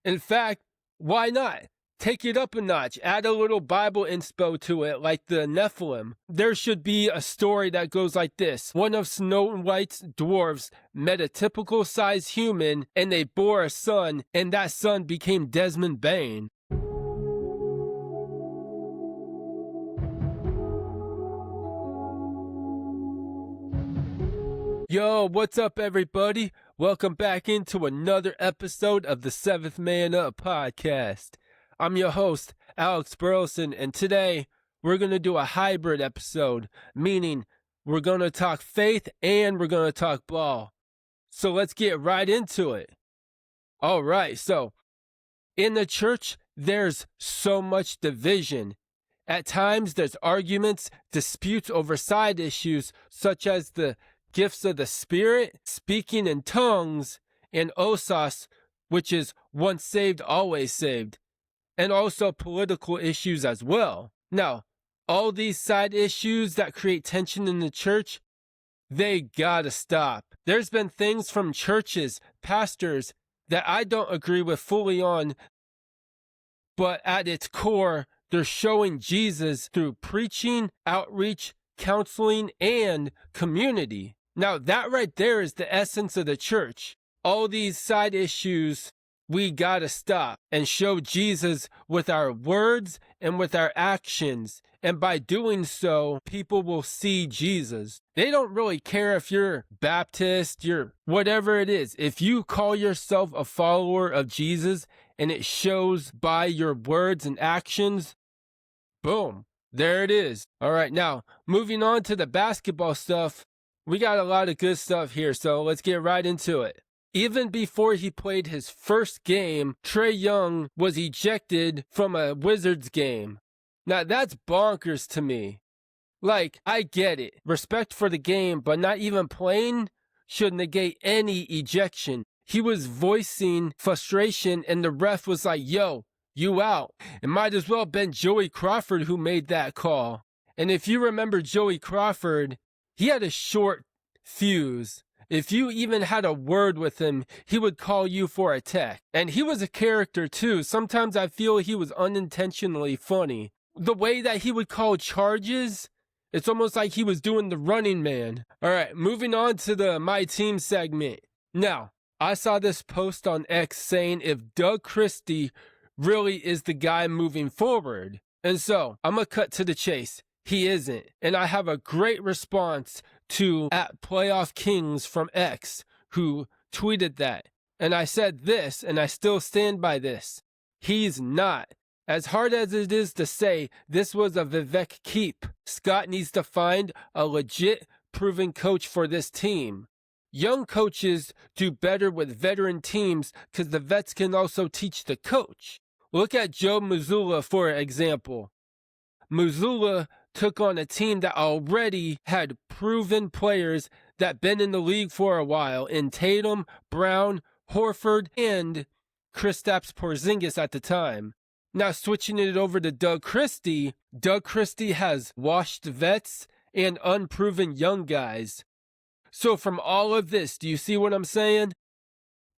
In fact, why not? Take it up a notch, add a little Bible inspo to it like the Nephilim. There should be a story that goes like this. One of Snow White's dwarves met a typical sized human and they bore a son, and that son became Desmond Bane. Yo, what's up everybody? Welcome back into another episode of the Seventh Man Up podcast. I'm your host, Alex Burleson, and today we're going to do a hybrid episode, meaning we're going to talk faith and we're going to talk ball. So let's get right into it. All right, so in the church, there's so much division. At times, there's arguments, disputes over side issues, such as the gifts of the Spirit, speaking in tongues, and osas, which is once saved, always saved, and also political issues as well. Now, all these side issues that create tension in the church, they gotta stop. There's been things from churches, pastors, that I don't agree with fully on, but at its core, they're showing Jesus through preaching, outreach, counseling, and community. Now, that right there is the essence of the church. All these side issues, we gotta stop and show Jesus with our words and with our actions. And by doing so, people will see Jesus. They don't really care if you're Baptist, you're whatever it is. If you call yourself a follower of Jesus and it shows by your words and actions, boom, there it is. All right, now, moving on to the basketball stuff. We got a lot of good stuff here, so let's get right into it. Even before he played his first game, Trae Young was ejected from a Wizards game. Now that's bonkers to me. Like, I get it. Respect for the game, but not even playing should negate any ejection. He was voicing frustration and the ref was like, yo, you out. It might as well have been Joey Crawford who made that call. And if you remember Joey Crawford, he had a short fuse. If you even had a word with him, he would call you for a tech. And he was a character too. Sometimes I feel he was unintentionally funny. The way that he would call charges, it's almost like he was doing the running man. All right, moving on to the My Team segment. Now, I saw this post on X saying if Doug Christie really is the guy moving forward. And so, I'm going to cut to the chase. He isn't. And I have a great response to @Playoff Kings from X, who tweeted that. And I said this, and I still stand by this. He's not. As hard as it is to say, this was a Vivek keep. Scott needs to find a legit, proven coach for this team. Young coaches do better with veteran teams because the vets can also teach the coach. Look at Joe Mazzulla, for example. Mazzulla took on a team that already had proven players that been in the league for a while in Tatum, Brown, Horford, and Kristaps Porzingis at the time. Now switching it over to Doug Christie has washed vets and unproven young guys. So from all of this, do you see what I'm saying?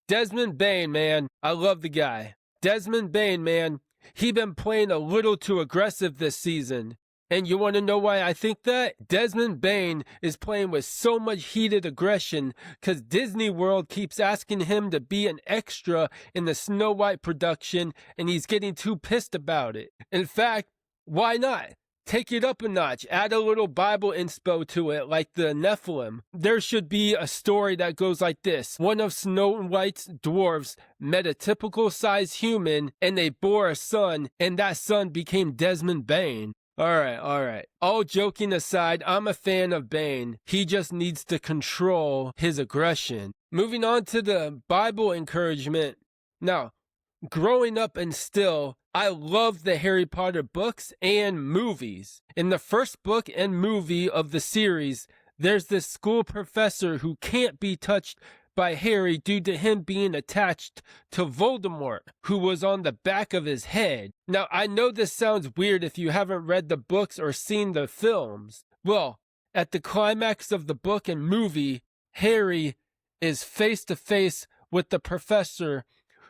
Desmond Bane, man, I love the guy. Desmond Bane, man, he been playing a little too aggressive this season. And you want to know why I think that? Desmond Bane is playing with so much heated aggression because Disney World keeps asking him to be an extra in the Snow White production and he's getting too pissed about it. In fact, why not? Take it up a notch, add a little Bible inspo to it like the Nephilim. There should be a story that goes like this. One of Snow White's dwarves met a typical sized human and they bore a son, and that son became Desmond Bane. All right. All joking aside, I'm a fan of Bane. He just needs to control his aggression. Moving on to the Bible encouragement. Now, growing up and still, I love the Harry Potter books and movies. In the first book and movie of the series, there's this school professor who can't be touched by Harry due to him being attached to Voldemort, who was on the back of his head. Now, I know this sounds weird if you haven't read the books or seen the films. Well, at the climax of the book and movie, Harry is face to face with the professor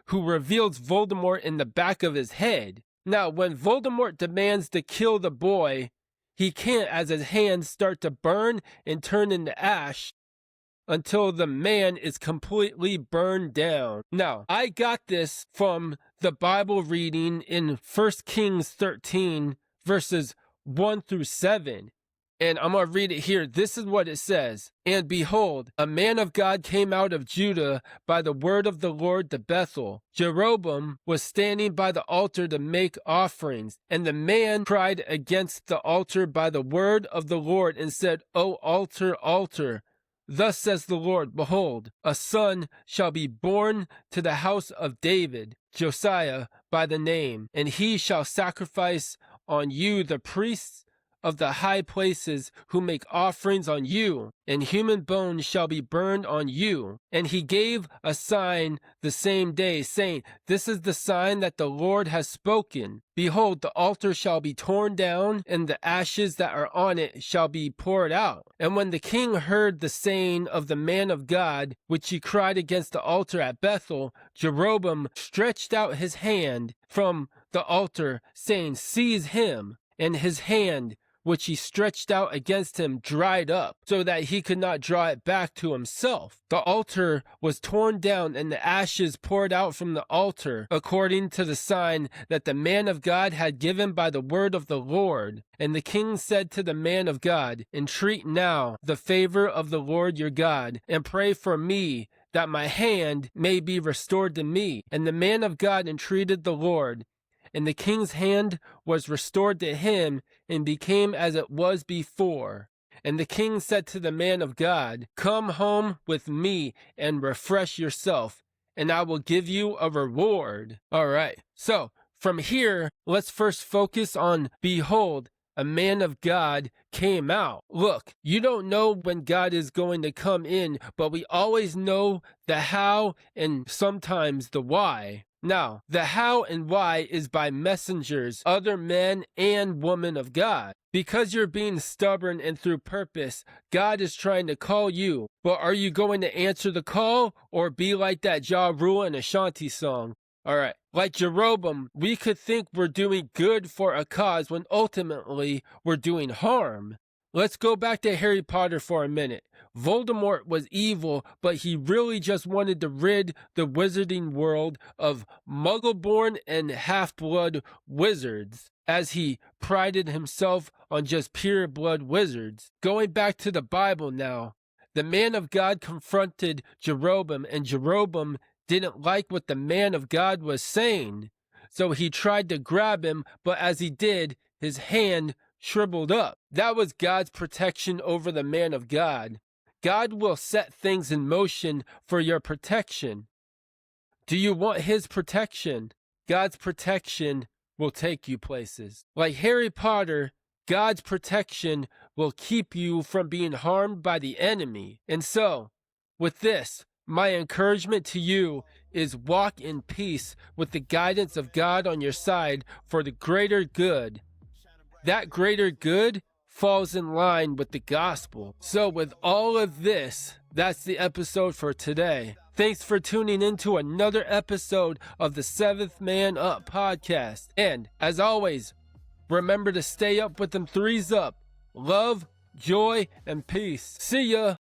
who reveals Voldemort in the back of his head. Now, when Voldemort demands to kill the boy, he can't, as his hands start to burn and turn into ash until the man is completely burned down. Now, I got this from the Bible reading in 1 Kings 13, verses 1 through 7. And I'm going to read it here. This is what it says. And behold, a man of God came out of Judah by the word of the Lord to Bethel. Jeroboam was standing by the altar to make offerings. And the man cried against the altar by the word of the Lord and said, O altar, altar, thus says the Lord, behold, a son shall be born to the house of David, Josiah by the name, and he shall sacrifice on you the priests of the high places who make offerings on you, and human bones shall be burned on you. And he gave a sign the same day, saying, This is the sign that the Lord has spoken. Behold, the altar shall be torn down, and the ashes that are on it shall be poured out. And when the king heard the saying of the man of God, which he cried against the altar at Bethel, Jeroboam stretched out his hand from the altar, saying, Seize him. And his hand, which he stretched out against him, dried up, so that he could not draw it back to himself. The altar was torn down, and the ashes poured out from the altar, according to the sign that the man of God had given by the word of the Lord. And the king said to the man of God, Entreat now the favor of the Lord your God, and pray for me, that my hand may be restored to me. And the man of God entreated the Lord, and the king's hand was restored to him, and became as it was before. And the king said to the man of God, Come home with me and refresh yourself, and I will give you a reward. All right, so from here, let's first focus on, behold, a man of God came out. Look, you don't know when God is going to come in, but we always know the how and sometimes the why. Now, the how and why is by messengers, other men and women of God. Because you're being stubborn and through purpose, God is trying to call you. But are you going to answer the call or be like that Ja Rule and Ashanti song? All right, like Jeroboam, we could think we're doing good for a cause when ultimately we're doing harm. Let's go back to Harry Potter for a minute. Voldemort was evil, but he really just wanted to rid the wizarding world of muggle-born and half-blood wizards, as he prided himself on just pure-blood wizards. Going back to the Bible now, the man of God confronted Jeroboam, and Jeroboam didn't like what the man of God was saying. So he tried to grab him, but as he did, his hand shriveled up. That was God's protection over the man of God. God will set things in motion for your protection. Do you want his protection? God's protection will take you places. Like Harry Potter, God's protection will keep you from being harmed by the enemy. And so, with this, my encouragement to you is walk in peace with the guidance of God on your side for the greater good. That greater good falls in line with the gospel. So with all of this, that's the episode for today. Thanks for tuning in to another episode of the Seventh Man Up podcast. And as always, remember to stay up with them threes up. Love, joy, and peace. See ya.